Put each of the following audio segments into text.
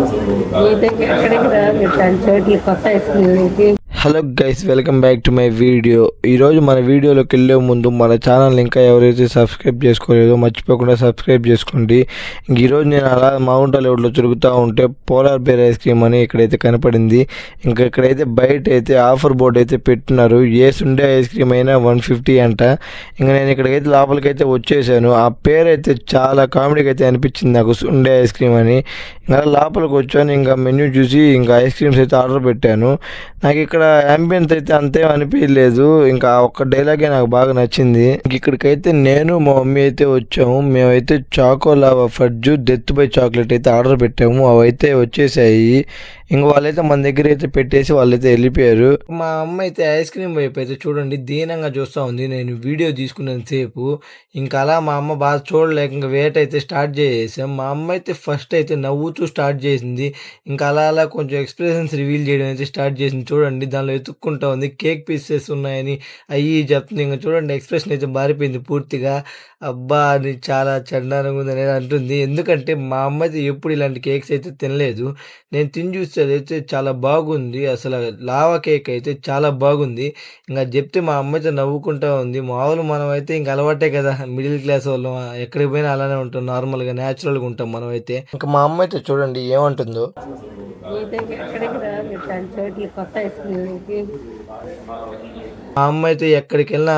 మీ దగ్గర ఎక్కడికి రా మీరు చోట్ల కొత్త ice cream. Hello guys, welcome back to my video. ఈరోజు మన వీడియోలోకి వెళ్ళే ముందు మన ఛానల్ ఇంకా ఎవరైతే సబ్స్క్రైబ్ చేసుకోలేదో మర్చిపోకుండా సబ్స్క్రైబ్ చేసుకోండి. ఈరోజు నేను అలా మౌంట్ హాలీవుడ్లో తిరుగుతూ ఉంటే పోలార్ బేర్ ఐస్ క్రీమ్ అని ఇక్కడైతే కనపడింది. ఇంకా ఇక్కడైతే బయట అయితే ఆఫర్ బోర్డు అయితే పెట్టినారు. ఏ సుండే ఐస్ క్రీమ్ అయినా 150 అంట. ఇంకా నేను ఇక్కడికైతే లోపలికైతే వచ్చేసాను. ఆ పేరు అయితే చాలా కామెడీగా అయితే అనిపించింది నాకు, సుండే ఐస్ క్రీమ్ అని. ఇంకా లోపలికి వచ్చాను, ఇంకా మెన్యూ చూసి ఇంకా ఐస్ క్రీమ్స్ అయితే ఆర్డర్ పెట్టాను. నాకు ఇక్కడ అంబియన్స్ అయితే అంతే అనిపించలేదు. ఇంకా ఒక్క డైలాగే నాకు బాగా నచ్చింది. ఇక్కడికైతే నేను మా మమ్మీ అయితే వచ్చాము. మేమైతే choco lava fudge death by chocolate అయితే ఆర్డర్ పెట్టాము. అవి అయితే వచ్చేసాయి. ఇంక వాళ్ళైతే మన దగ్గర అయితే పెట్టేసి వాళ్ళైతే వెళ్ళిపోయారు. మా అమ్మ అయితే ఐస్ క్రీమ్ వైపు అయితే చూడండి దీనంగా చూస్తూ ఉంది నేను వీడియో తీసుకున్నంతసేపు. ఇంకా అలా మా అమ్మ బాగా చూడలేక ఇంకా వెయిట్ అయితే స్టార్ట్ చేసేసాం. మా అమ్మ అయితే ఫస్ట్ అయితే నవ్వుతూ స్టార్ట్ చేసింది. ఇంకా అలా అలా కొంచెం ఎక్స్ప్రెషన్స్ రివీల్ చేయడం అయితే స్టార్ట్ చేసింది. చూడండి దానిలో ఎత్తుక్కుంటా ఉంది కేక్ పీసెస్ ఉన్నాయని అయ్యి చెప్తుంది. ఇంకా చూడండి ఎక్స్ప్రెషన్ అయితే మారిపోయింది పూర్తిగా. అబ్బా అది చాలా చండాలంగా ఉంది అనేది అంటుంది. ఎందుకంటే మా అమ్మ అయితే ఎప్పుడు ఇలాంటి కేక్స్ అయితే తినలేదు. నేను తిని చూస్తే అదైతే చాలా బాగుంది. అసలు లావా కేక్ అయితే చాలా బాగుంది. ఇంకా చెప్తే మా అమ్మ అయితే నవ్వుకుంటా ఉంది. మామూలు మనం అయితే ఇంక అలవాటే కదా, మిడిల్ క్లాస్ వాళ్ళం ఎక్కడికి పోయినా అలానే ఉంటాం, నార్మల్గా న్యాచురల్గా ఉంటాం మనం అయితే. ఇంకా మా అమ్మ అయితే చూడండి ఏమంటుందో. మీ దగ్గర ఎక్కడికి రా మీరు చోట్ల కొత్త ఐస్ క్రీమ్. మా అమ్మ అయితే ఎక్కడికి వెళ్ళినా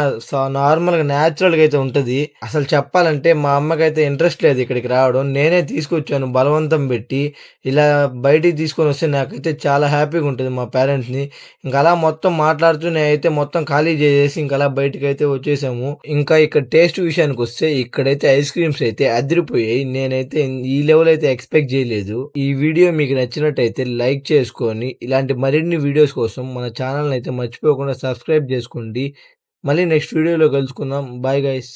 నార్మల్గా న్యాచురల్గా అయితే ఉంటుంది. అసలు చెప్పాలంటే మా అమ్మకైతే ఇంట్రెస్ట్ లేదు ఇక్కడికి రావడం. నేనే తీసుకొచ్చాను బలవంతం పెట్టి. ఇలా బయటికి తీసుకొని వస్తే నాకైతే చాలా హ్యాపీగా ఉంటుంది మా పేరెంట్స్ని. ఇంకా అలా మొత్తం మాట్లాడుతూ నేనైతే మొత్తం ఖాళీ చేసేసి ఇంకా అలా బయటకు అయితే వచ్చేసాము. ఇంకా ఇక్కడ టేస్ట్ విషయానికి వస్తే ఇక్కడైతే ఐస్ క్రీమ్స్ అయితే అదిరిపోయాయి. నేనైతే ఈ లెవెల్ అయితే ఎక్స్పెక్ట్ చేయలేదు. ఈ వీడియో మీకు నచ్చినట్టయితే లైక్ చేసుకొని ఇలాంటి మరిన్ని వీడియోస్ కోసం మన ఛానల్ని అయితే మర్చిపోకుండా సబ్స్క్రైబ్ చేసుకోండి. మళ్ళీ నెక్స్ట్ వీడియోలో కలుసుకుందాం. Bye guys.